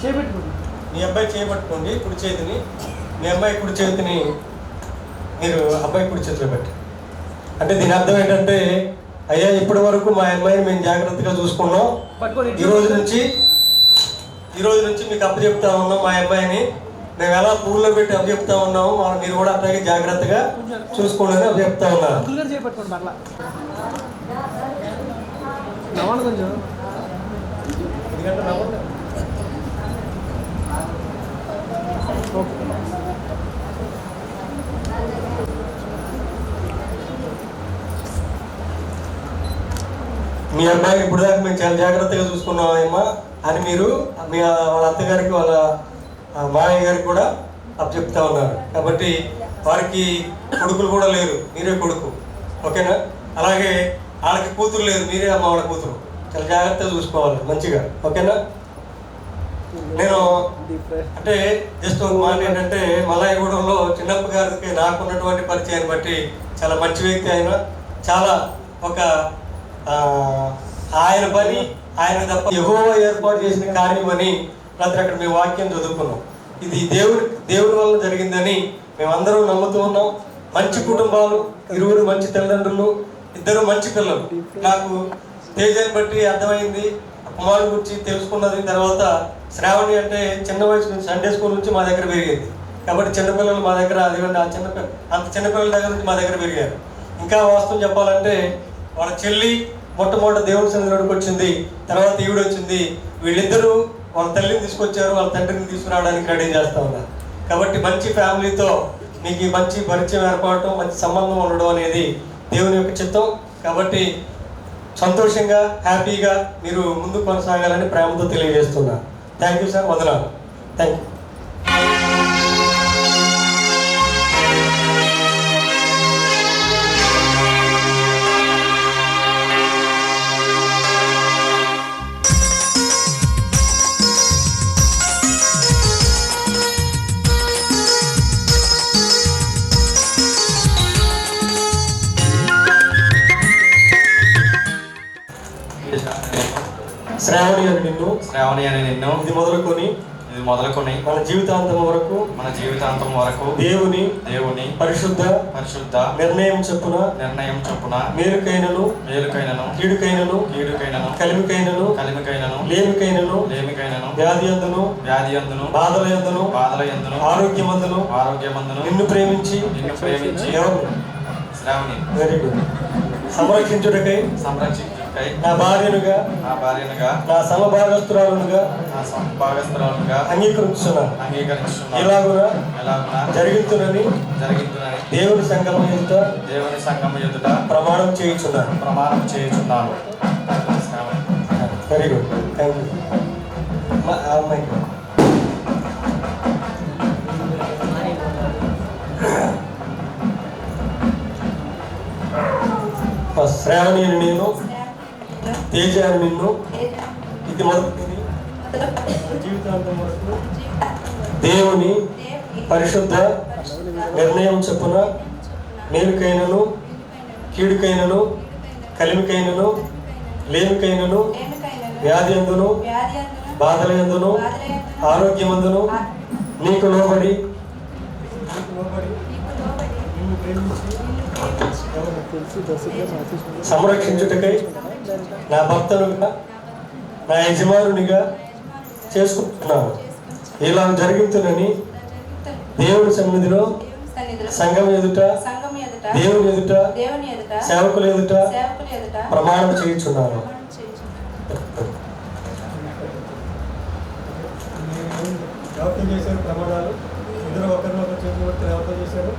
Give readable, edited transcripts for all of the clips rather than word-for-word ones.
చేపెట్టుకోండి. మీ అబ్బాయి చేపట్టుకోండి కుడి చేతిని, మీ అమ్మాయి కుడి చేతిని మీరు అబ్బాయి కుడి చేతిలో పెట్టి. అంటే దీని అర్థం ఏంటంటే, అయ్యా ఇప్పటి వరకు మా అమ్మాయిని మేము జాగ్రత్తగా చూసుకున్నాం, ఈ రోజు నుంచి మీకు అప్పచెప్తా ఉన్నాం. మా అబ్బాయిని మేము ఎలా పూల్లో పెట్టి అప్పచెప్తా ఉన్నాము, మీరు కూడా అట్లాగే జాగ్రత్తగా చూసుకోండి అని అప్పచెప్తా ఉన్నారు. మీ అబ్బాయిని ఇప్పుడు దాకా మేము చాలా జాగ్రత్తగా చూసుకున్నామమ్మా అని మీరు మీ వాళ్ళ అత్తగారికి వాళ్ళ మామయ్య గారికి కూడా చెప్తా ఉన్నారు. కాబట్టి వారికి కొడుకులు కూడా లేరు, మీరే కొడుకు, ఓకేనా? అలాగే వాళ్ళకి కూతురు లేదు, మీరే అమ్మ వాళ్ళ కూతురు. చాలా జాగ్రత్తగా చూసుకోవాలి మంచిగా, ఓకేనా? నేను అంటే జస్ట్ ఒక మాట ఏంటంటే, మలాయగూడెంలో చిన్నప్ప గారికి నాకున్నటువంటి పరిచయాన్ని బట్టి చాలా మంచి వ్యక్తి ఆయన. చాలా ఒక ఆయన పని ఆయన తప్ప యెహోవా ఏర్పాటు చేసిన కార్యం అని రాత్రి అక్కడ మేము వాక్యం చదువుకున్నాం. ఇది దేవుడి వల్ల జరిగిందని మేమందరం నమ్ముతూ ఉన్నాం. మంచి కుటుంబాలు, 20 మంచి తల్లిదండ్రులు, 2 మంచి పిల్లలు. నాకు తేజాన్ని బట్టి అర్థమైంది, కుమారుడు గురించి తెలుసుకున్నది. తర్వాత శ్రావణి అంటే చిన్న వయసు నుంచి సండే స్కూల్ నుంచి మా దగ్గర పెరిగింది. కాబట్టి చిన్నపిల్లలు మా దగ్గర, అదేవిధంగా అంత చిన్నపిల్లల దగ్గర నుంచి మా దగ్గర పెరిగారు. ఇంకా వాస్తవం చెప్పాలంటే వాళ్ళ చెల్లి మొట్టమొదటి దేవుడి సన్నిధిలోకి వచ్చింది, తర్వాత ఈవిడ వచ్చింది. వీళ్ళిద్దరూ వాళ్ళ తల్లిని తీసుకొచ్చారు, వాళ్ళ తండ్రిని తీసుకురావడానికి రెడీ చేస్తూ ఉన్నారు. కాబట్టి మంచి ఫ్యామిలీతో మీకు మంచి పరిచయం ఏర్పడటం, మంచి సంబంధం ఉండడం అనేది దేవుని యొక్క చిత్తం. కాబట్టి సంతోషంగా హ్యాపీగా మీరు ముందుకు కొనసాగాలని ప్రేమతో తెలియజేస్తున్నా. థ్యాంక్ యూ సార్, వందనాలు. Thank you. శ్రావణి అని నిన్ను ఇది మొదలుకొని మన జీవితాంతం వరకు దేవుని పరిశుద్ధ నిర్ణయం చెప్పున మేలుకైనను కీడుకైనను కలిమికైనను లేమికైనను వ్యాధి అందును బాధల యందును ఆరోగ్యమందును నిన్ను ప్రేమించి శ్రావణి వెరీ గుడ్ సంరక్షించుటకై నా భార్యనుగా నా సమభాగస్తురాలుగా అంగీకరించున్నాను. ఇలాగునా జరుగుతున్నని దేవుని సంఘం ఎదుట ప్రమాణం చేయుచున్నాను. Very good, thank you. Shravani అని నేను, తేజ అని నిన్ను, ఇది మొదలుకొని జీవితాంతం వరకు దేవుని పరిశుద్ధ నిర్ణయం చెప్పున మేలుకైనను కీడుకైనను కలిమికైనను లేమికైనను వ్యాధి అందును బాధల యందును ఆరోగ్యమందును నీకు లోబడి సంరక్షించుటకై నా భక్తులుగా నా యజమానునిగా చేసుకుంటున్నాను. ఇలా జరిగించునని దేవుని సన్నిధిలో సంఘం ఎదుట దేవుని ఎదుట సేవకుల ఎదుట ప్రమాణం చేయించున్నాను. ఎవరితో చేశారు ప్రమాణాలు? ఇద్దరు ఒకరినొకరు చేసి ఎవరితో చేశారు?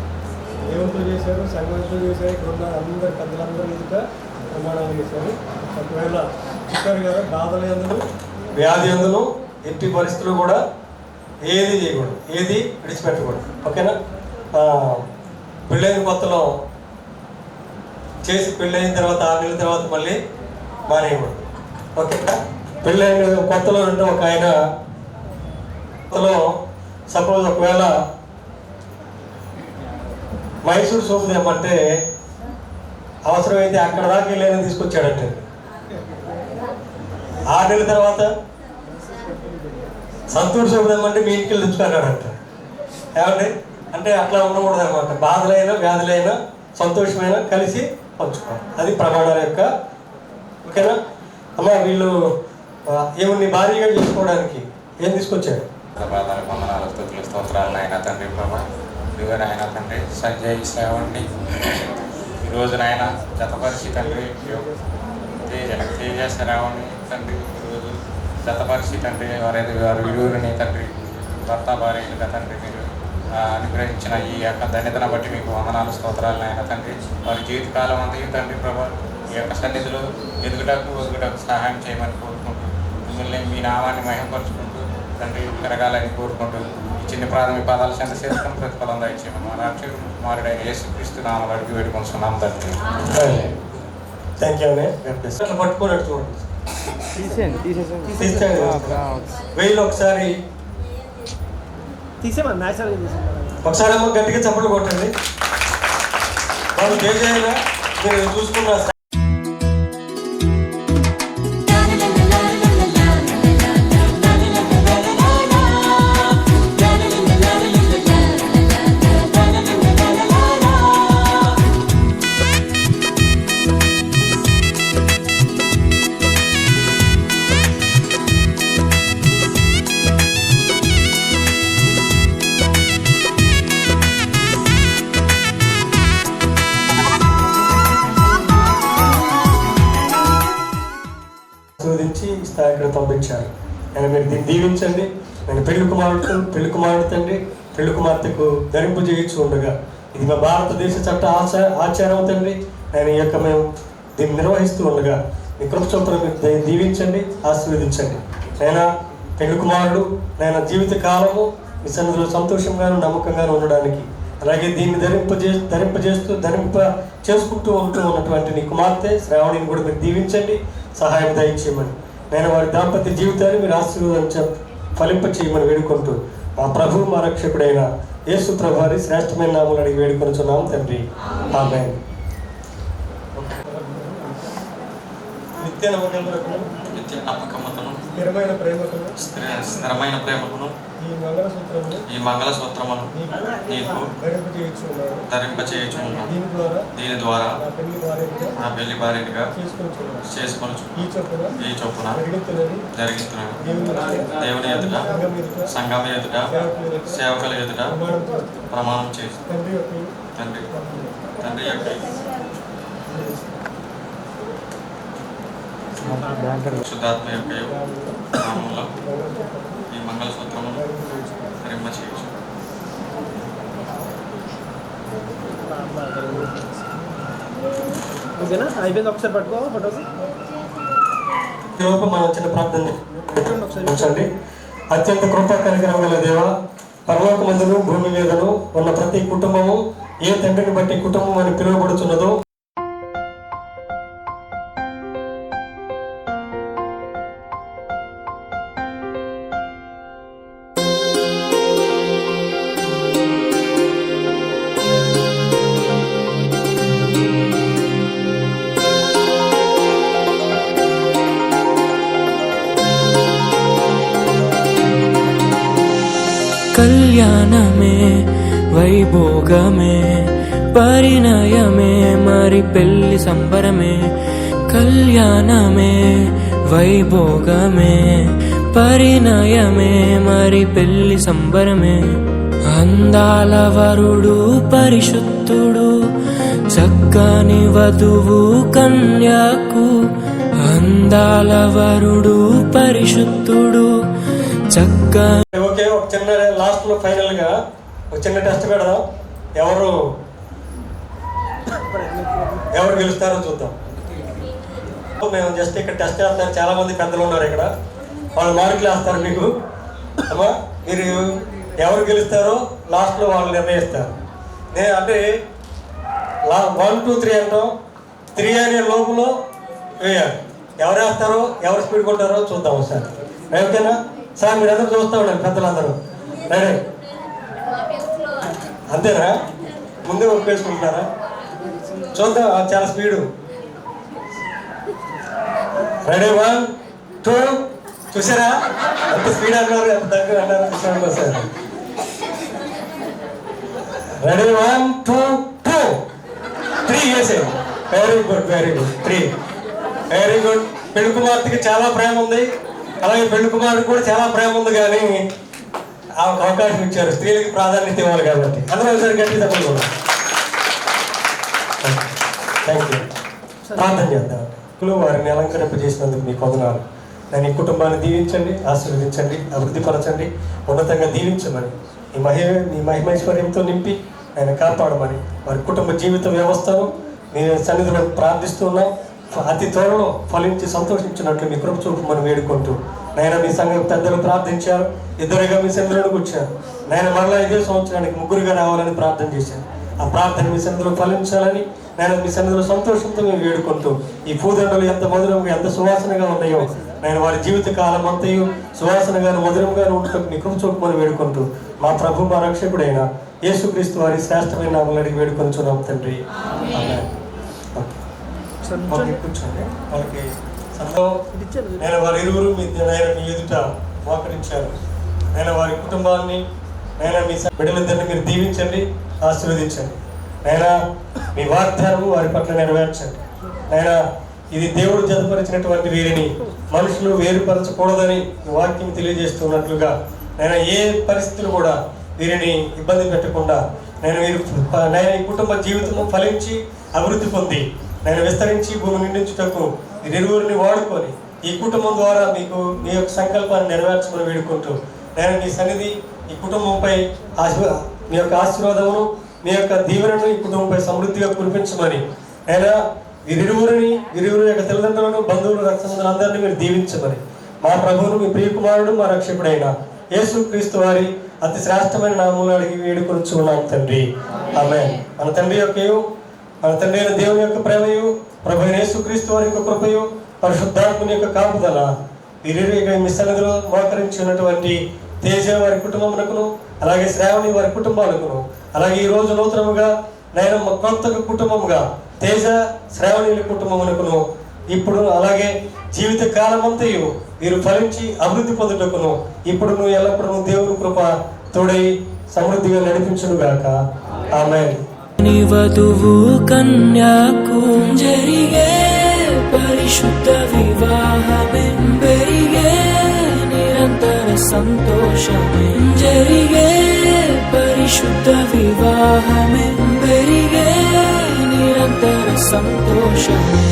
దేవునితో చేశారు, సంఘంతో చేశారు. ఇక్కడ ఉన్న అందరు పెద్దలందరూ ఎదుట ప్రమాణాలు చేశారు. ఒకవేళ చెప్పారు కదా, బాధల యందును వ్యాధి యందును ఎట్టి పరిస్థితులు కూడా ఏది చేయకూడదు, ఏది విడిచిపెట్టకూడదు, ఓకేనా? పెళ్ళైన కొత్తలో చేసి పెళ్ళైన తర్వాత 6 నెలల తర్వాత మళ్ళీ మానేయకూడదు, ఓకేనా? పెళ్ళైన కొత్తలో అంటే ఒక ఆయన కొత్తలో సపోజ్ ఒకవేళ మైసూర్ సోపు తెమ్మంటే అవసరమైతే అక్కడ దాకా వెళ్ళైనా తీసుకొచ్చాడంటే 6 నెలల తర్వాత సంతూర్ శుభ్రం అంటే మీ ఇంటికి తెచ్చుకున్నాడంట. ఏమండి అంటే అట్లా ఉండకూడదు అనమాట. బాధలైనా వ్యాధులైనా సంతోషమైనా కలిసి పంచుకోవాలి. అది ప్రమాణాల యొక్క ఓకేనా అమ్మ. వీళ్ళు ఏమన్నా భారీగా చేసుకోవడానికి ఏం తీసుకొచ్చారు? వందనాలు స్తుతులు స్తోత్రాలు నాయన తండ్రి ప్రభా. ఇదిగో నాయన తండ్రి సంజయ్ శ్రావణ్ణి ఈరోజు నాయన జతపరిచి తండ్రి తేజ శ్రావణ్ణి తండ్రి ఈరోజు జతపరిచి తండ్రి వారి ఇరువురిని తండ్రి భర్త భార్యలుగా తండ్రి మీరు అనుగ్రహించిన ఈ యొక్క ధన్యతను బట్టి మీకు వందనాలు స్తోత్రాలు నాయన తండ్రి. వారి జీవితకాలం అంతా తండ్రి ప్రభా ఈ యొక్క సన్నిధిలో ఎదుగుటకు సహాయం చేయమని కోరుకుంటూ మిమ్మల్ని మీ నామాన్ని మహిమపరుచుకుంటూ తండ్రి పెరగాలని కోరుకుంటూ ఈ చిన్న ప్రాథమిక పదాలు చెంత చేసుకుని ప్రతిఫలం దయచేయమని మా రక్షకుడు కుమారుడైన యేసుక్రీస్తు నామములో అడిగి వేడుకొంటున్నాం తండ్రి. థ్యాంక్ యూ అండి. పట్టుకున్నట్టు చూడండి. వెయ్యిలో ఒకసారి ఒకసారి ఏమో గట్టిగా చప్పట్లు కొట్టండి. వాళ్ళు తేజైనా మీరు చూసుకున్న ఇక్కడ పంపించారు. నేను మీరు దీన్ని దీవించండి. నేను పెళ్లి కుమారుడు తండ్రి పెళ్లి కుమార్తెకు ధరింపు చేయించు ఉండగా ఇది మా భారతదేశ చట్ట ఆచారం తండ్రి. నేను ఈ యొక్క మేము దీన్ని నిర్వహిస్తూ ఉండగా మీ కృప చొప్పున మీరు దీవించండి, ఆశీర్వదించండి. నేను పెళ్లి కుమారుడు నేను జీవిత కాలము మీ సన్నిధిలో సంతోషంగాను నమ్మకంగాను ఉండడానికి, అలాగే దీన్ని ధరింప చేసుకుంటూ ఉన్నటువంటి నీ కుమార్తె శ్రావణిని కూడా మీరు దీవించండి, సహాయం దయచేయమని. నేను వారి దాంపత్య జీవితాన్ని మీరు ఆశీర్వదించ ఫలింప చేయమని వేడుకుంటూ మా ప్రభు మా రక్షకుడైన యేసు ప్రభువారి శ్రేష్టమైన నామములో అడిగి వేడుకొనుచున్నాం తండ్రి. ఆమేన్. నిత్య నమ్మకమును స్థిరమైన ప్రేమకును ఈ మంగళసూత్రమును నీకు ధరింపచేయుచున్నాను. దీని ద్వారా నా పెళ్లి భార్యగా చేసుకొనుచు ఈ చొప్పున జరిగిస్తున్నాను. దేవుని ఎదుట సంఘం ఎదుట సేవకుల ఎదుట ప్రమాణం చేసి తండ్రి యొక్క శుద్ధాత్మ యొక్క నామములో ఈ మంగళసూత్రమును ధరింప చేయొచ్చు. అయిపోయింది. ఒకసారి పట్టుకో ఫోటోస్. మనం చిన్న ప్రార్థన ఉంచండి. అత్యంత కృపా కనికరం గల దేవ, పరలోకమందును భూమి మీదను ఉన్న ప్రతి కుటుంబము ఏ తండ్రిని బట్టి కుటుంబం అని పిలువబడుతున్నదో కళ్యాణమే వైభోగమే పరిణయమే మరి పెళ్లి సంబరమే. కళ్యాణమే వైభోగమే పరిణయమే మరి పెళ్లి సంబరమే. అందాల వరుడు పరిశుద్ధుడు చక్కని వధువు కన్యాకు. అందాల వరుడు పరిశుద్ధుడు చక్కని. ఓకే, ఒక చిన్న లాస్ట్ లో ఫైనల్ గా ఒక చిన్న టెస్ట్ పెడదాం. ఎవరు గెలుస్తారో చూద్దాం. మేము జస్ట్ ఇక్కడ టెస్ట్ చేస్తారు. చాలా మంది పెద్దలు ఉన్నారు ఇక్కడ, వాళ్ళు మార్కులు వేస్తారు మీకు. అమ్మా మీరు ఎవరు గెలుస్తారో లాస్ట్ లో వాళ్ళు నిర్ణయిస్తారు. అంటే 1 2 3 అంటాం. 3 అనే లోపల వేయాలి. ఎవరు వేస్తారో ఎవరు స్పీడ్ కొంటారో చూద్దాం ఒకసారి. ఓకేనా సార్? మీరు అందరూ చూస్తూ ఉండండి పెద్దలందరూ. రెడీ? అంతేనా? ముందే ఒప్పేసుకుంటున్నారా? చూద్దాం చాలా స్పీడు. రెడీ 1 2 చూసారా ఎంత స్పీడ్ అన్నారు, ఎంత దగ్గర అన్నారు చూసారా సార్. రెడీ 1 2 2 3 వేసేయండి. Very good 3 very good. పెళ్లి కుమార్తెకి చాలా ప్రేమ ఉంది, అలాగే పెళ్లి కుమారుడికి కూడా చాలా ప్రేమ ఉంది, కానీ అవకాశం ఇచ్చారు. స్త్రీలకి ప్రాధాన్యత ఇవ్వాలి కాబట్టి అందరూ ఒకసారి గట్టి తప్పదు కూడా. Thank you. ప్రార్థన చేద్దాం. వారిని అలంకరింపజేసినందుకు మీకు వందనాలు. నేను ఈ కుటుంబాన్ని దీవించండి, ఆశీర్వదించండి, అభివృద్ధిపరచండి, ఉన్నతంగా దీవించమని మీ మహిమైశ్వర్యంతో నింపి ఆయన కాపాడమని వారి కుటుంబ జీవిత వ్యవస్థను మీ సన్నిధిలో ప్రార్థిస్తున్నాం. అతి త్వరలో ఫలించి సంతోషించినట్లు మీ కృప చూపమని వేడుకుంటూ, నేను మీ సంఘ పెద్దలు ప్రార్థించారు, ఇద్దరుగా మీ సన్నిధిలోకి వచ్చారు. నేను మరలా ఇదే సంవత్సరానికి 3గా రావాలని ప్రార్థన చేశాను. ఆ ప్రార్థన మీ సన్నిధిలో ఫలించాలని నేను మీ సన్నిధిలో సంతోషంతో మేము వేడుకుంటూ, ఈ పూదండలు ఎంత మధురంగా ఎంత సువాసనగా ఉన్నాయో నేను వారి జీవిత కాలం అంతయు సువాసనగాను మధురంగాను ఉండటం మీ కృప చూపమని వేడుకుంటూ, మా ప్రభు మా రక్షకుడైన యేసుక్రీస్తు వారి శ్రేష్టమైన నామములో అడిగి వేడుకొంచున్నాం తండ్రి. కూర్చోండి. వాళ్ళకి నేను వారి ఇరువురు మీ ఎదుట మోకరించారు. నేను వారి కుటుంబాన్ని మీ బిడ్డలిద్దరిని మీరు దీవించండి, ఆశీర్వదించండి. మీ వాగ్దానము వారి పట్ల నెరవేర్చండి. ఇది దేవుడు జతపరిచినటువంటి వీరిని మనుషులు వేరుపరచకూడదని వాక్యం తెలియజేస్తున్నట్లుగా ఏ పరిస్థితులు కూడా వీరిని ఇబ్బంది పెట్టకుండా ఈ కుటుంబ జీవితము ఫలించి అభివృద్ధి పొంది విస్తరించి భూమి నిండించుటకు ఇరువురిని వాడుకొని ఈ కుటుంబం ద్వారా మీకు మీ యొక్క సంకల్పాన్ని నెరవేర్చమని వేడుకుంటూ, మీ సన్నిధి ఈ కుటుంబంపై మీ యొక్క ఆశీర్వాదమును మీ యొక్క దీవెనను ఈ కుటుంబంపై సమృద్ధిగా కురిపించమని వీరిరువురి యొక్క తల్లిదండ్రులను బంధువులు రక్తమందులు అందరినీ మీరు దీవించమని మా ప్రభువును మీ ప్రియకుమారుడు మా రక్షకుడైన యేసుక్రీస్తు వారి అతి శ్రేష్టమైన నామములో అడిగి వేడుకొనుచున్నాం తండ్రి. ఆమేన్. మన తండ్రి అయిన దేవుని యొక్క ప్రేమయు, ప్రభు యేసుక్రీస్తు వారి యొక్క కృపయు, పరిశుద్ధాత్మని యొక్క కాపుదల వీరిరువురి మీ సన్నిధిలో మోకరించి ఉన్నటువంటి తేజ వారి కుటుంబమునకును, అలాగే శ్రావణి వారి కుటుంబాలకును, అలాగే ఈ రోజు నూతనముగా కొత్త కుటుంబముగా తేజ శ్రావణి కుటుంబమునకును ఇప్పుడు అలాగే జీవిత కాలమంతయు వీరు ఫలించి అభివృద్ధి పొందుటకును ఇప్పుడు ఎల్లప్పుడూ దేవుని కృప తోడై సమృద్ధిగా నడిపించునుగాక. ఆమేన్. వధువు కన్యాకు జరిగే పరిశుద్ధ వివాహమే పెరిగే నిరంతర సంతోషమే జరిగే పరిశుద్ధ వివాహమే పెరిగే నిరంతర సంతోషమే.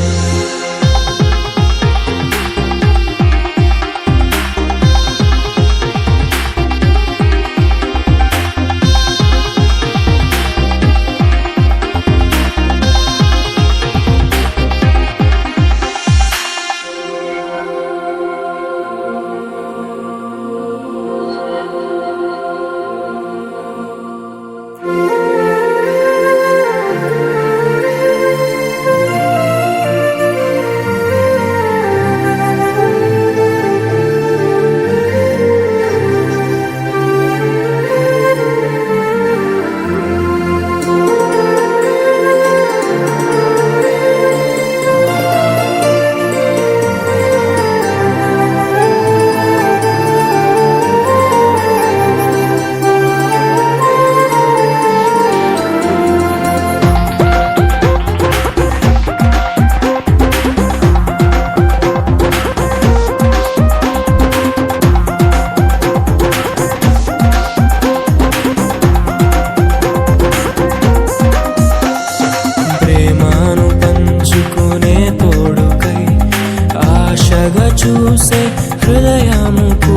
చూసే హృదయముకు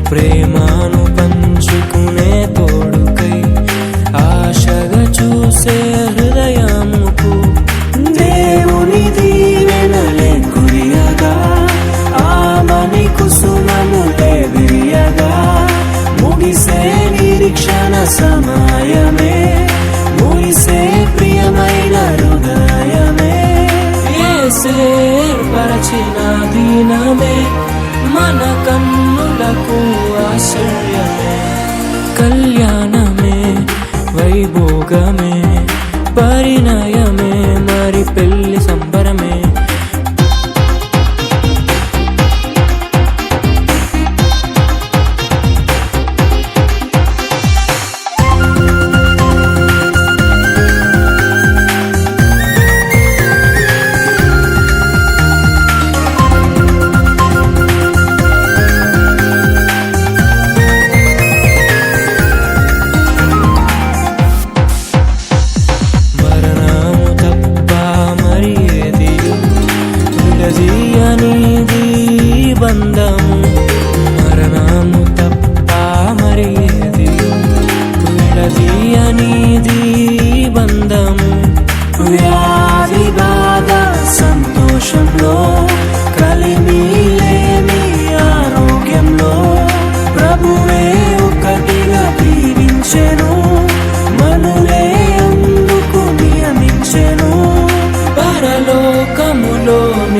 ప్రేమను పంచుకునే తోడుకై ఆశగా చూసే హృదయముకు దేవుని దీవెనలే కురియగా ఆమని కుసుమములే విరియగా ముగిసే నిరీక్షణ సమయమే ముగిసే ప్రియమైన హృదయమే పరచిన దీనమే మన కన్నులకు ఆశ్చర్యమే కళ్యాణమే వైభోగమే పరిణయమే మరి పెళ్లి సంబరమే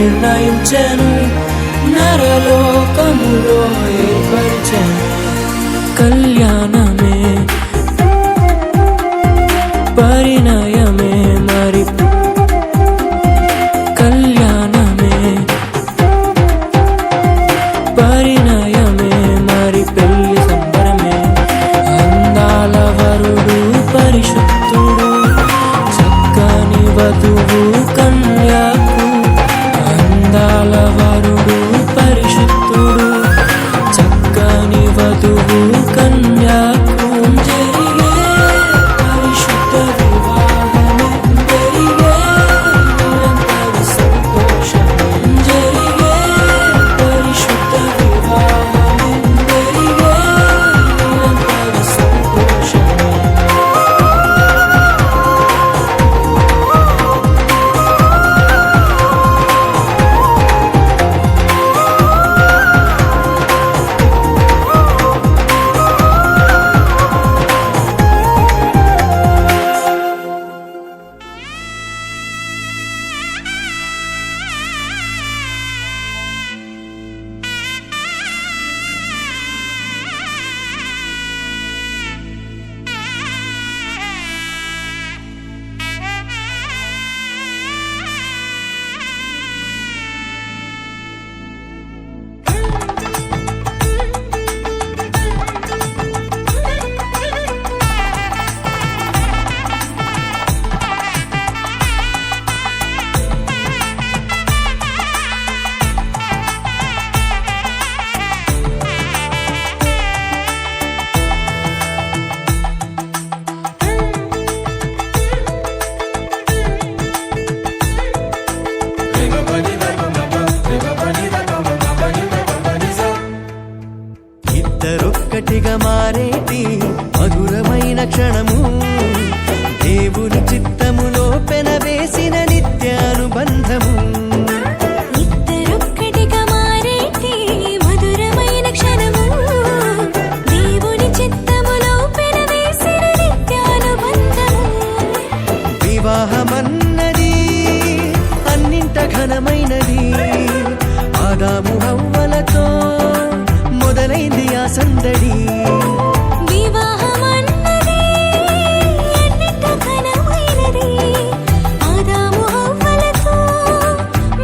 నిర్ణయించెను నరలోకములో ఏర్పరిచెను కళ్యాణమే పరిణయమే మరి కళ్యాణమే పరిణయమే మరి పెళ్లి సంబరమే అందాల వరుడు పరిశుద్ధుడు చక్కని వధువు కన్యాకు అందాల వరుడు పరిశుద్ధుడు చక్కని వధువు కన్యాకు జరిగే పరిశుద్ధ వివాహమే జరిగే నిరంతర సంతోషమే జరిగే పరిశుద్ధ వివాహమే జరిగే నిరంతర సంతోషమే ఇద్దరొక్కటిగా మారేటి మధురమైన క్షణము దేవుని చిత్తములో పెనవేసిన నిత్యానుబంధము ఇద్దరొక్కటిగా మారేటి మధురమైన క్షణము దేవుని చిత్తములో పెనవేసిన నిత్యానుబంధము వివాహమన్నది అన్నింట ఘనమైనది ఆదాము హవ్వలతో మొదలైంది ఆ సందడి వివాహమన్నది అన్నింట ఘనమైనది ఆదాము హవ్వలతో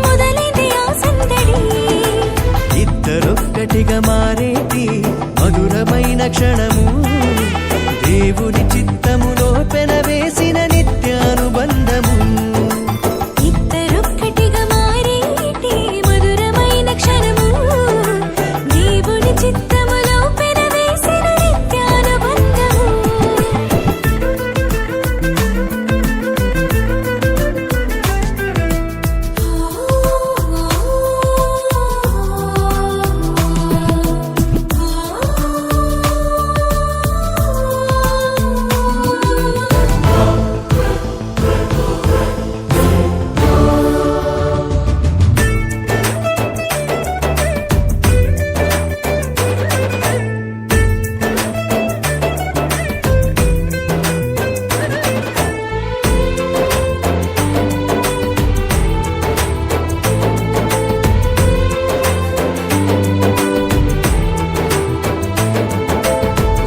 మొదలైంది ఆ సందడి ఇద్దరొక్కటిగా మారేటి మధురమైన క్షణము దేవుని చిత్తములో పెనవేసిన నిత్యానుబంధము ఇద్దరొక్కటిగా మారేటి మధురమైన క్షణము దేవుని చిత్తములో పెనవేసిన నిత్యానుబంధము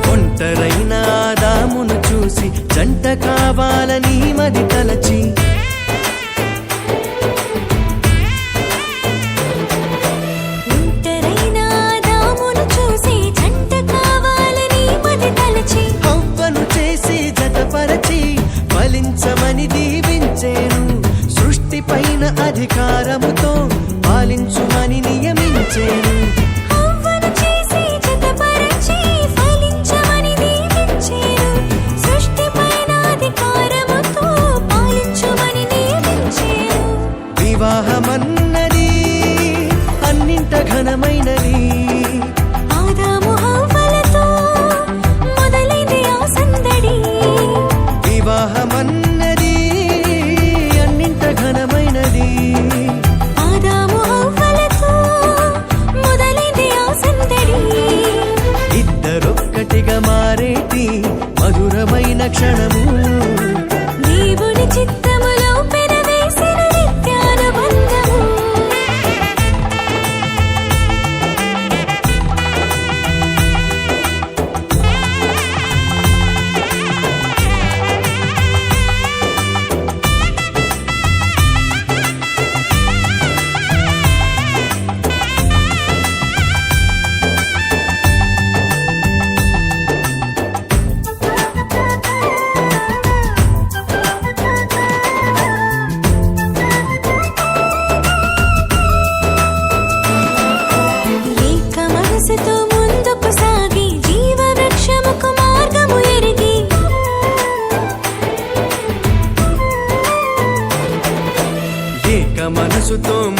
ఒంటరైన ఆదామును చూసి జంట కావాలని మది తలచి ఒంటరైన ఆదామును చూసి జంట కావాలని మది తలచి హవ్వను చేసి జతపరచి ఫలించమని దీవించేను సృష్టిపైన అధికారముతో పాలించుమని నియమించేను హవ్వను చేసి జతపరచి ఫలించమని దీవించెను సృష్టిపైన అధికారముతో పాలించుమని నియమించెను వివాహమన్నది అన్నింట ఘనమైనది ఆదాము హవ్వలతో మొదలైంది ఆ సందడి వివాహమన్నది అన్నింట ఘనమైనది ఆదాము హవ్వలతో మొదలైంది ఆ సందడి ఇద్దరొక్కటిగా మారేటి మధురమైన క్షణము దేవుని చిత్తములో పెనవేసిన నిత్యానుబంధము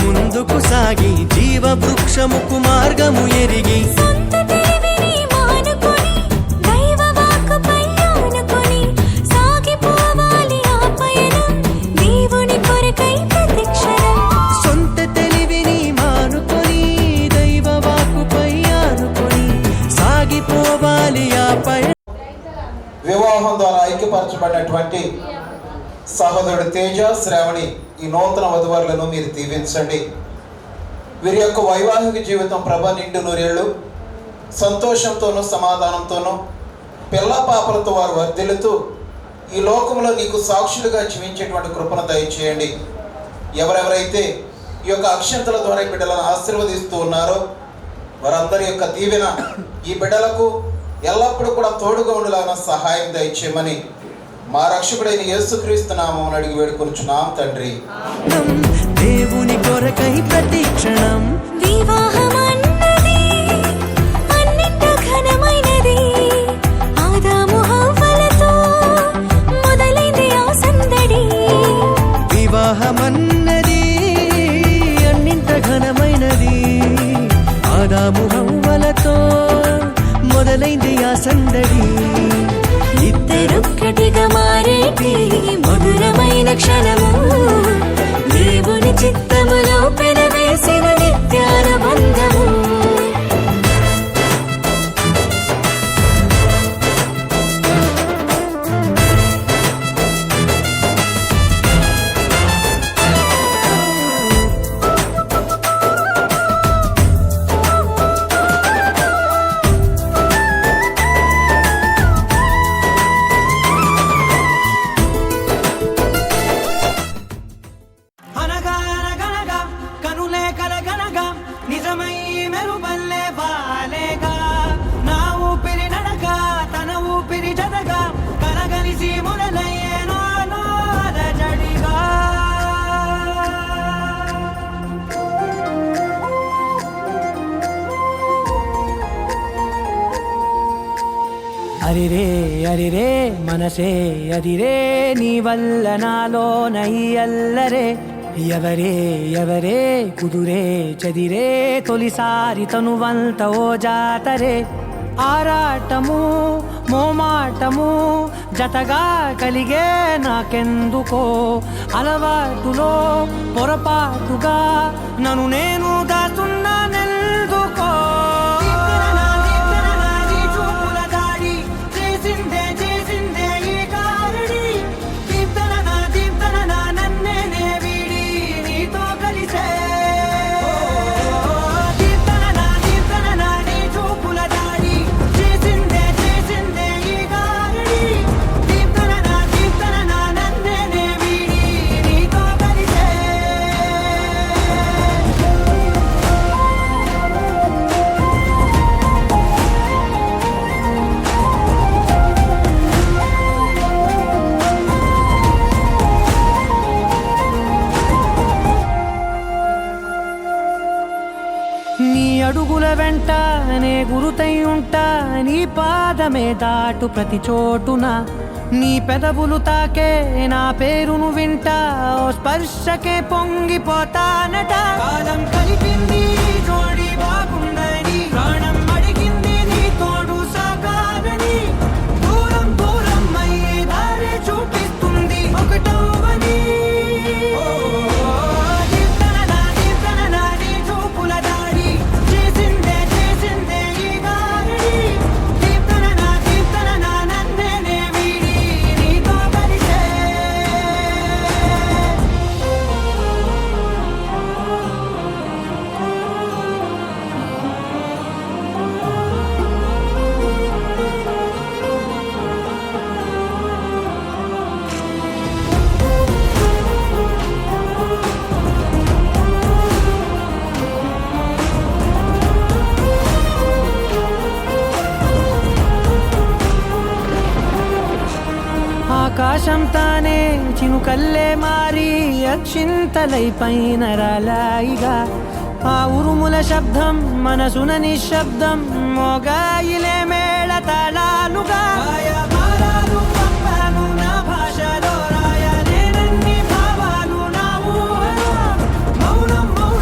ముందుకు సాగి జీవ వృక్షముకు మార్గము ఎరిగి సొంత తెలివిని మానుకొని దైవ వాక్కుపై ఆనుకొని సాగిపోవాలి ఆ పయనం దేవుని కొరకై ప్రతిక్షణం. సొంత తెలివిని మానుకొని దైవ వాక్కుపై ఆనుకొని సాగిపోవాలి ఆ పయనం. వివాహం ద్వారా ఐక్యపరచబడినటువంటి సహోదరుడు తేజ, శ్రావణి ఈ నూతన వధువరులను మీరు దీవించండి. వీరి యొక్క వైవాహిక జీవితం ప్రభ నిండు నూరేళ్ళు సంతోషంతోనూ సమాధానంతోనూ పిల్ల పాపలతో వారు వర్ధిల్లుతూ ఈ లోకంలో నీకు సాక్షులుగా జీవించేటువంటి కృపను దయచేయండి. ఎవరెవరైతే ఈ యొక్క అక్షంతల ద్వారా ఈ బిడ్డలను ఆశీర్వదిస్తూ ఉన్నారో వారందరి యొక్క దీవెన ఈ బిడ్డలకు ఎల్లప్పుడూ కూడా తోడుగా ఉండేలాగా సహాయం దయచేయమని మా రక్షకుడైన యేసుక్రీస్తు నామమున అడిగి వేడుకొనుచున్నాం తండ్రి. దేవుని కొరకై ప్రతిక్షణం. వివాహమన్నది అన్నింట ఘనమైనది. ఆదాము హవ్వలతో మొదలైంది ఆ సందడి. వివాహమన్నది అన్నింట ఘనమైనది. ఆదాము హవ్వలతో మొదలైంది ఆ సందడి. ఇద్దరొక్కటిగా మారేటి మధురమైన క్షణము దేవుని చిత్తములో పెనవేసిన నిత్యానుబంధము. అనగా అనగనగా కనులే కలగనగా నిజమై మెరుపల్లే వాలేగా నా ఊపిరి నడక తన ఊపిరి జతగా కలగలిసి మొదలయ్యేనో అలజడిగా. అరిరే అరిరే మనసే అదిరే నీ వల్ల నాలో నయ్యల్లరే ఎవరే ఎవరే కుదురే చదిరే తొలిసారి తనువంత ఓ జాతరే ఆరాటము మోమాటము జతగా కలిగే నాకెందుకో అలవాటులో పొరపాటుగా నన్ను నేను దాస్తున్నానెందుకో. నీ అడుగుల వెంట నే గురుతై ఉంటా నీ పాదమే దాటు ప్రతి చోటున నీ పెదవులు తాకే నా పేరును వింటా ఓ స్పర్శకే పొంగిపోతానట. కాలం కలిపింది జోడి బాగుందని ప్రాణం అడిగింది నీ తోడు సాగాలని దూరం దూరం అయ్యే దారి చూపిస్తుంది ఒకటవని. ఆకాశం తానే చినుకల్లే మారి అక్షింతలై పైన రాలాయిగా ఆ ఉరుముల శబ్దం మనసున నిశ్శబ్దం మోగాయిలే మేళ తాళాలుగా. నా భాషలో రాయలేనన్ని భావాలు నా ఊహలో మౌనం మౌనం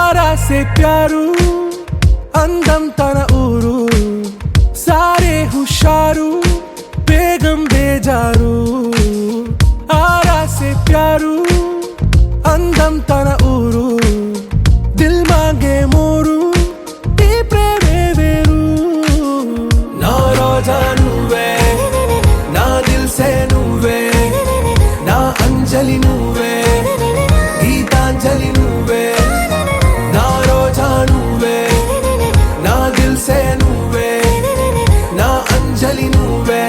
आरा से प्यारू అందం తన ఊరు సారే హుషారు బేగం బేజారు ఆరా సే ప్యారు అందం తన ఊరు దిల్ మాంగే మోరు ఈ ప్రేమే వేరు నా రోజా నువ్వే నా దిల్ సే నువ్వే నా అంజలి నువ్వే గీతాంజలి నువ్వే నా రోజా నువ్వే నా దిల్ సే నువ్వే నా అంజలి నువ్వే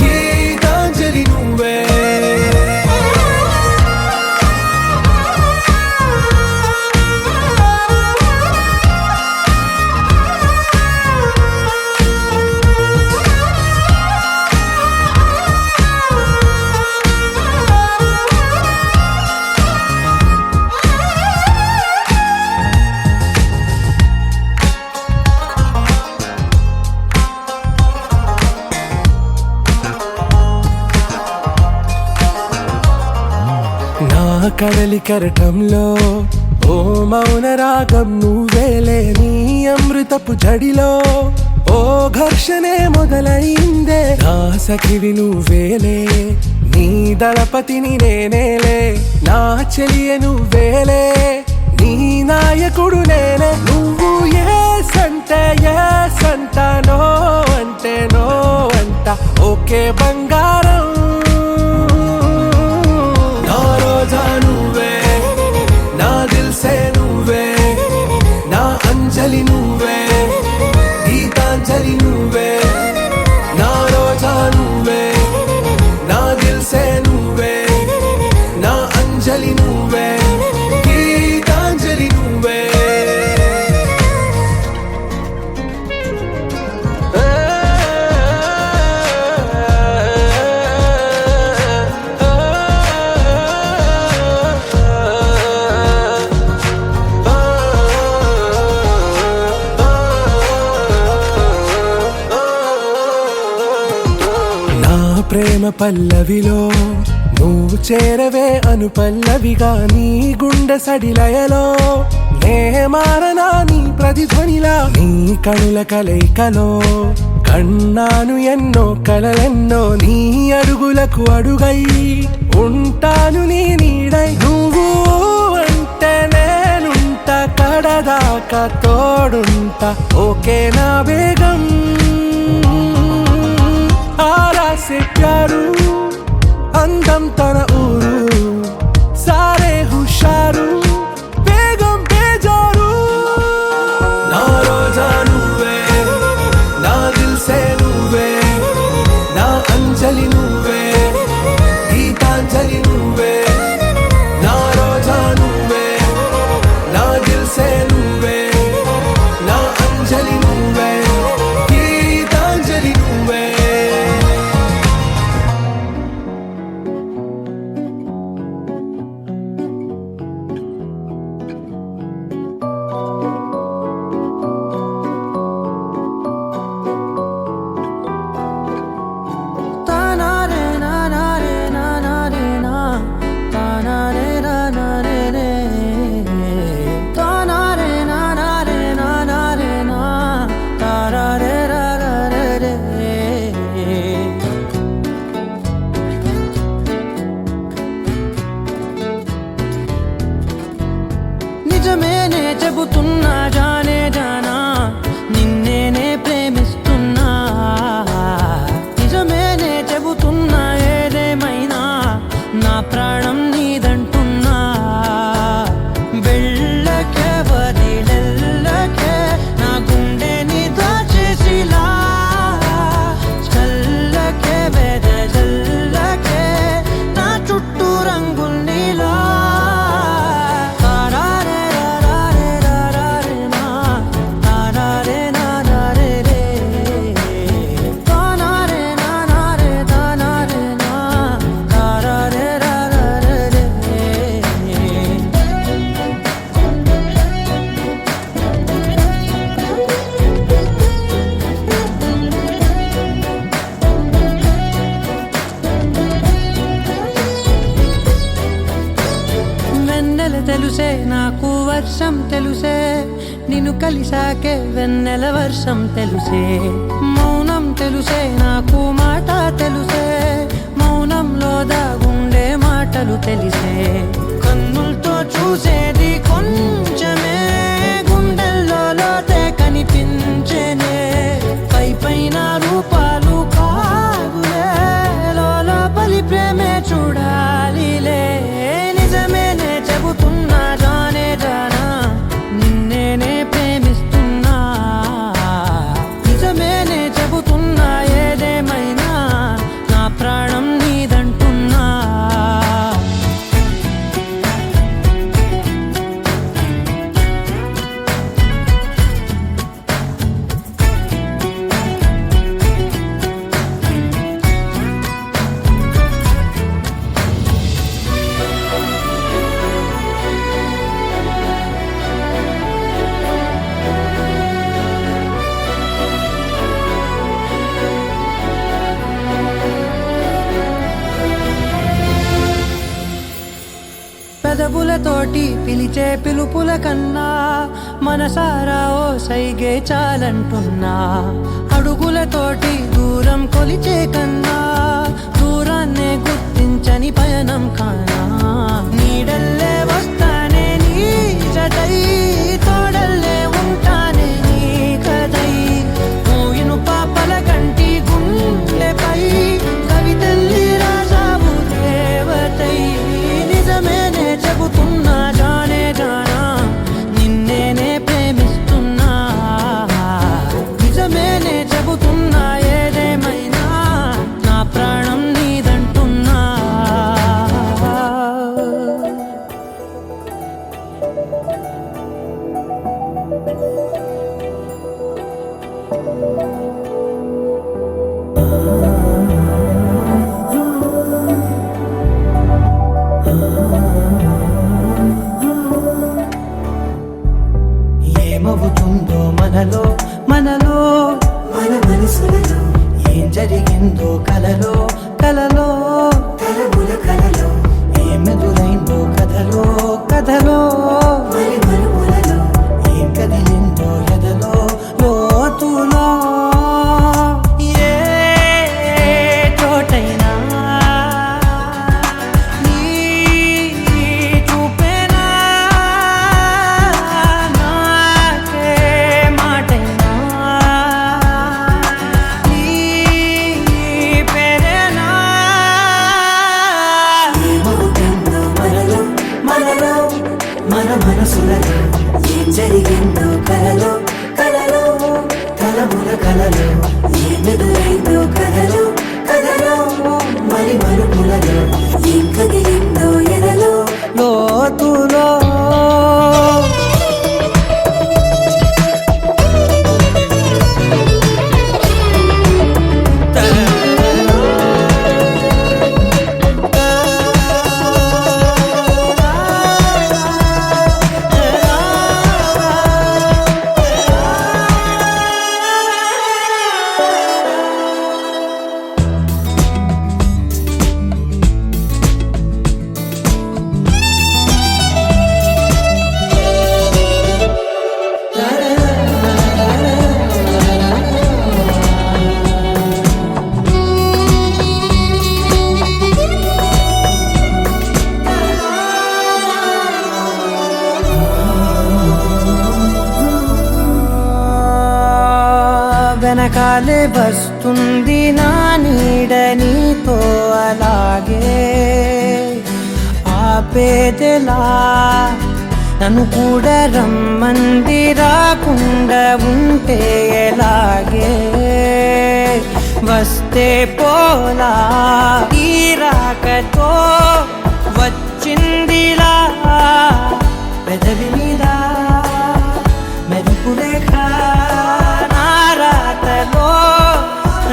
గీతాంజలి నువ్వే నా కడలి కరటంలో ఓ మౌన రాగం నువ్వేలే నీ అమృతపు జడిలో ఓ ఘర్షణే మొదలైందే నా సఖివి నువ్వేలే నీ దళపతిని నేనేలే నా చెలియ నువ్వేలే నీ నాయకుడు నేనే నువ్వు ఏ సంట నో అంటే నో అంట ఓకే బంగారం నా రోజా నువ్వే నా దిల్ సే నువ్వే నా అంజలి నువ్వే గీతాంజలి నువ్వే నా రోజా నువ్వే నా దిల్ సే నువ్వే నా అంజలి నువ్వే గీతాంజలి నువ్వే నా ప్రేమ పల్లవిలో నువ్వు చేరవే అను పల్లవిగా నీ గుండె సడిలయలో నే మారనా నీ ప్రతిధ్వనిలా నీ కనుల కలయికలో కన్నాను ఎన్నో కలలెన్నో నీ అడుగులకు అడుగై ఉంటాను నీ నీడై నువ్వు అంటే నేనుంట కడదాకా తోడుంటా ఓకే నా బేగం ఆరా సే ప్యారు అందం తన ఊరు సారే హుషారు బేగం బేజారు నా రోజా నువ్వే నా దిల్ సే నువ్వే నా అంజలి నువ్వే గీతాంజలి నువ్వే నా రోజా నువ్వే నా దిల్ సే నువ్వే నా అంజలి నువ్వే గీతాంజలి నువ్వే నిజమేనే చెబుతున్నా జానే జానా నిన్నేనే ప్రేమిస్తున్నా నిజమేనే చెబుతున్నా ఏదేమైనా నా ప్రాణం నీదంటున్నా వెళ్ళకే వదిలెళ్ళకే నా గుండెని దాచేసిలా చల్లకే వెదజల్లకే నా చుట్టూ రంగుల్నిలా తెలుసే నాకు వర్షం తెలుసే, నిన్ను కలిసాకే వెన్నెల వర్షం తెలుసే. మౌనం తెలుసే నాకు మాట తెలుసే, మౌనంలో దాగుండే మాటలు తెలిసే. కన్నులతో చూసేది కొంచెమే, గుండెల్లో లోతే కనిపించేనే. పై పైన రూపాలు కాగులే, లోపలి ప్రేమే చూడాలిలే. నిజమేనే చెబుతున్నా జానే జానా, నిన్నేనే ప్రేమిస్తున్నా. నిజమేనే చెబుతున్నా ఏదేమైనా, నా ప్రాణం నీదంటున్నా. పెదవులతోటి పిలిచే పిలుపుల కన్నా, మనసారా ఓ సైగే చాలంటున్నా. అడుగులతోటి దూరం కొలిచే కన్నా, దూరాన్నే గుర్తించని పయనం కానా. నీడల్లే వస్తానే నీ జతై, తోడల్లే ఉంటానే నీ కదై. మోయిను పాపల కంటి గుండెపై, కవితల్లి రాజావు దేవతై. నిజమేనే చెబుతున్నా జానే జానా, నిన్నేనే ప్రేమిస్తున్నా. నిజమేనే చెబుతున్నా ఏదేమైనా, నా ప్రాణం నీదంటున్నా. ఏమవుతుందో మనలో మనలో, మన మనసులలో ఏం జరిగిందో కలలో కలలో, తలముల కలలో ఏమెదురైందో కథలో కథలో. మరి మరుపులలో ఏం కదిలిందో ఎదలో లోతులో. ఏ చోటైనా నీ చూపేనా, నాకే మాటైనా నీ పేరేనా. ఏమవుతుందో మనలో మనలో, మన మనసులలో ఏం జరిగిందో కలలో కలలో, తలముల కలలో ఏమెదురైందో కథలో కథలో. మరి మరుపులలో ఏం కదిలిందో ఎదలో లోతులో. వెనకాలే వస్తుంది నా నీడ నీతో అలాగే. ఆపేదెలా నన్ను కూడా రమ్మంది, రాకుండా ఉంటే ఎలాగే. వస్తే పోలా ఈ రాకతో వచ్చిందిలా, పెదవి మీద మెరుపు రేఖ నా రాతలో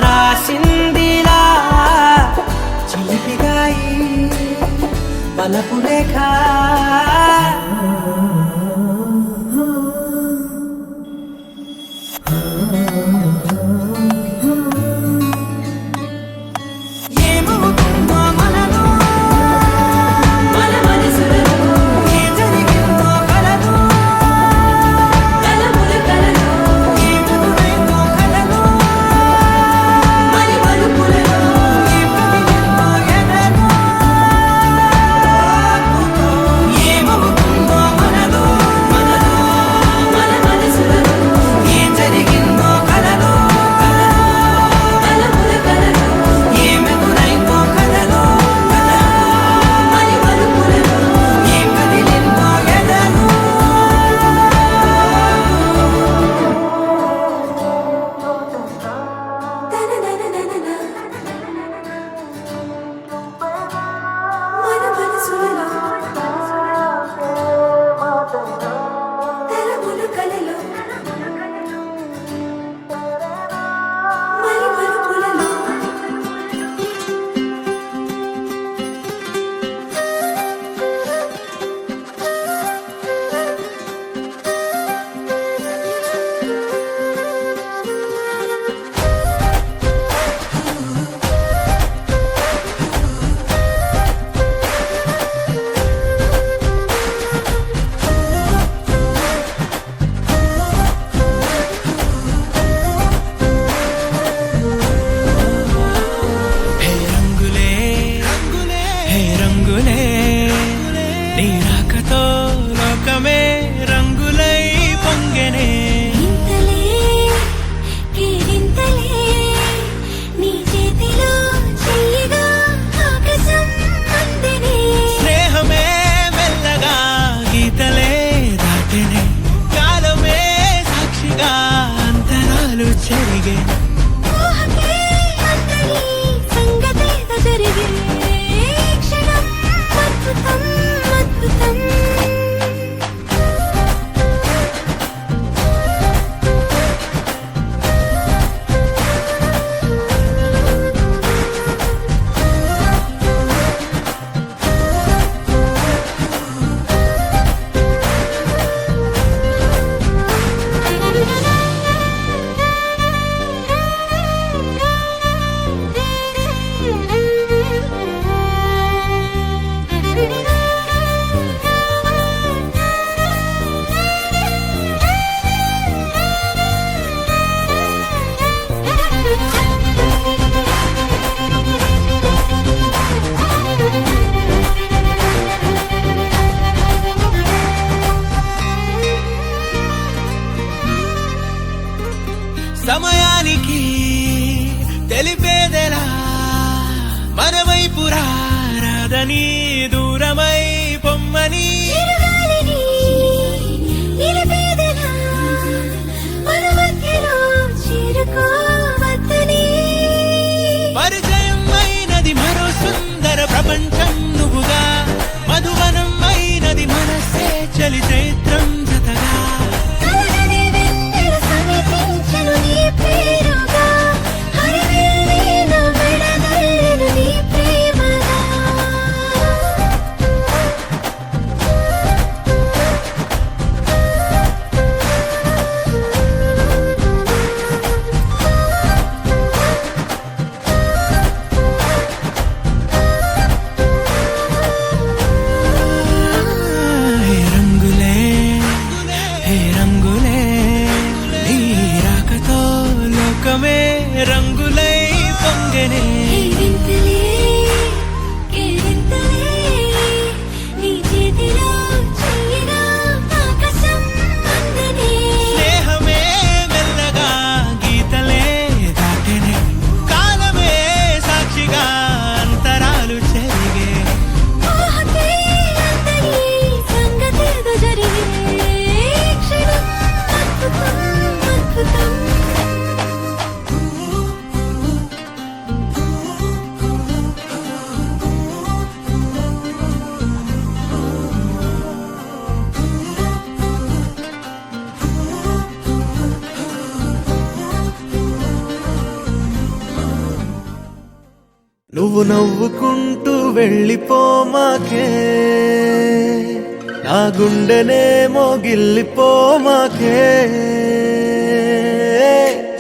రాసిందిలా. చిలిపిగాయి బలపు రేఖ. ఏమవుతుందో మనలో, మన మనసులలో ఏం జరిగిందో కలలో చేరని దూరమై పొమ్మని చిరుగాలిని నిలిపేదెలా మన మధ్యలో చేరుకోవద్దని పరిచయం అయినది మరో సుందర ప్రపంచం నువ్వుగా మధువనం అయినది మనసే చలి చైత్రం జతగా కలగని వెన్నెల సమీపించను నీ పేరుగా హరివేళ విడదలను నీ ప్రేమగా హే రంగులే హే రంగులే నీ రాకతో లోకమే రంగులై పొంగనే కేరింతలే కేరింతలే నీ చేతిలో చెయ్యగా ఆకాశం అందనే స్నేహమే మెల్లగా గీతలే దాటెనే కాలమే సాక్షిగా అంతరాలు చెరిగే ఊహకే అందని సంగతేదో జరిగే క్షణం అద్భుతం అద్భుతం నువ్వు నవ్వుకుంటూ వెళ్ళిపోమాకే నా గుండెనేమో గిల్లిపోమాకే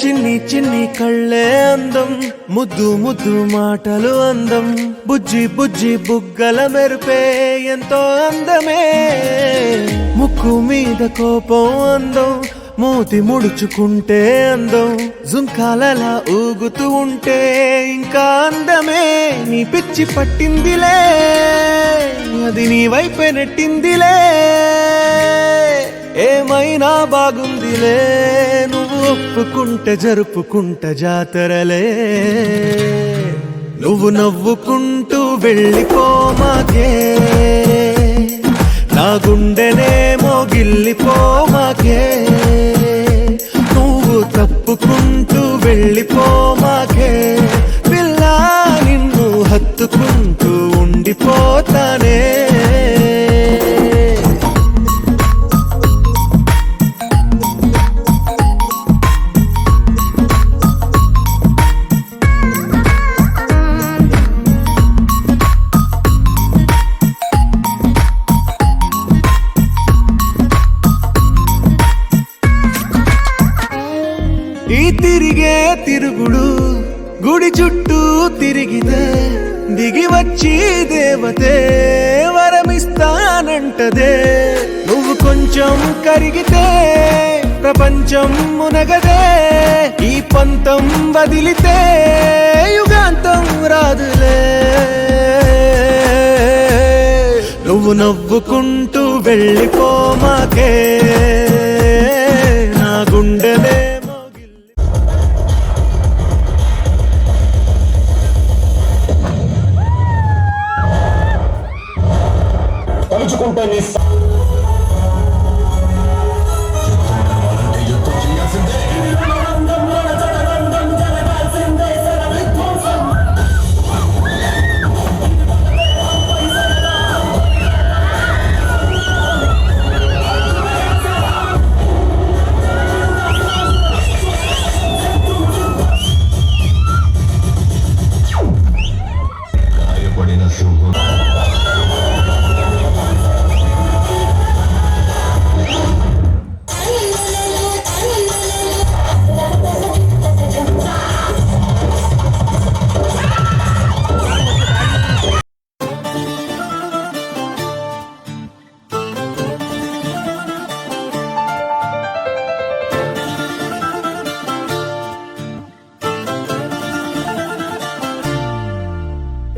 చిన్ని చిన్ని కళ్ళే అందం ముద్దు ముద్దు మాటలు అందం బుజ్జి బుజ్జి బుగ్గల మెరుపే ఎంతో అందమే ముక్కు మీద కోపం అందం మూతి ముడుచుకుంటే అందం జుంకాలలా ఊగుతూ ఉంటే ఇంకా అందమే నీ పిచ్చి పట్టిందిలే అది నీ వైపే నెట్టిందిలే ఏమైనా బాగుందిలే నువ్వు ఒప్పుకుంటే జరుపుకుంట జాతరలే నువ్వు నవ్వుకుంటూ వెళ్ళిపోమాకే నా గుండెనేమో గిల్లిపోమాకే నువ్వు తప్పుకుంటూ వెళ్ళిపోమాకే పిల్ల నిన్ను హత్తుకుంటూ ఉండిపోతానే ఈ తిరిగే తిరుగుడు గుడి చుట్టూ తిరిగితే దిగి వచ్చి దేవతే వరమిస్తానంటదే నువ్వు కొంచెం కరిగితే ప్రపంచం మునగదే ఈ పంతం వదిలితే యుగాంతం రాదులే నువ్వు నవ్వుకుంటూ వెళ్ళిపోమాకే నా గుండెనే తలుచుకుంటే నీ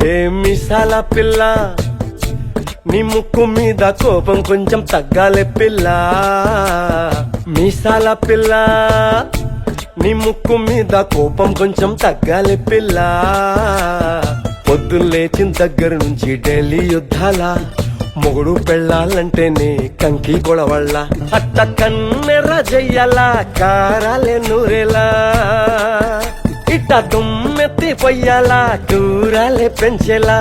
ఏ మిసాల పిల్ల నీ ముక్కు మీద కోపం కొంచెం తగ్గాలే పిల్ల మీసాల పిల్ల నీ ముక్కు మీద కోపం కొంచెం తగ్గాలే పిల్ల పొద్దు పొద్దున్న లేచిన దగ్గర నుంచి ఢిల్లీ యుద్ధాల మొగుడు పెళ్ళాలంటేనే కంకి గొడవళ్ళ అట్ట కన్నెర్ర జయ్యాల కారాలే నూరేలా ఇట్ట దుమ్మెత్తి పొయ్యాలా కూరాలే పెంచేలా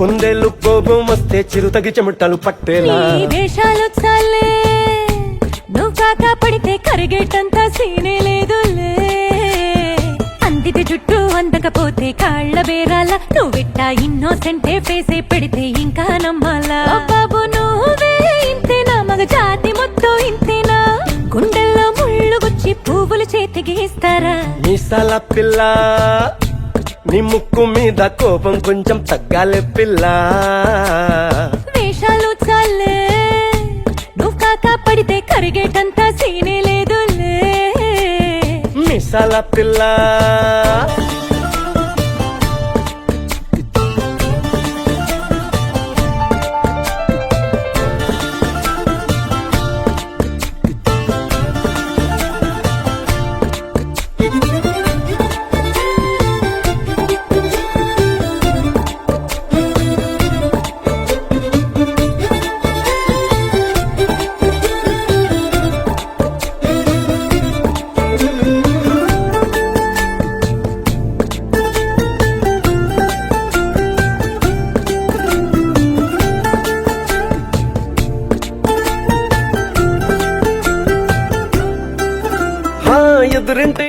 కుందేలు కోపం వస్తే చిరుతగి చెమటలు పట్టేలా నీ వేషాలు చాలే నువ్వు కాక పడితే కరిగేటంత సీనే లేదులే అందితే జుట్టు అందకపోతే కాళ్ళ బేరాల నువ్విట్ట ఇన్నోసెంటే ఫేసే పెడితే ఇంకా నమ్మాలా బాబు నువ్వే ఇంతేనా మగ జాతి మొత్తం ఇంతేనా గుండెల్లో ముళ్ళు గుచ్చి పువ్వులు చేతికి ఇస్తారా మీసాల పిల్ల నీ ముక్కు మీద కోపం కొంచెం తగ్గాలే పిల్ల వేషాలు చాలే నువ్వు కాక పడితే కరిగేటంత సీనే లేదులే మీసాల పిల్ల ఎదురింటి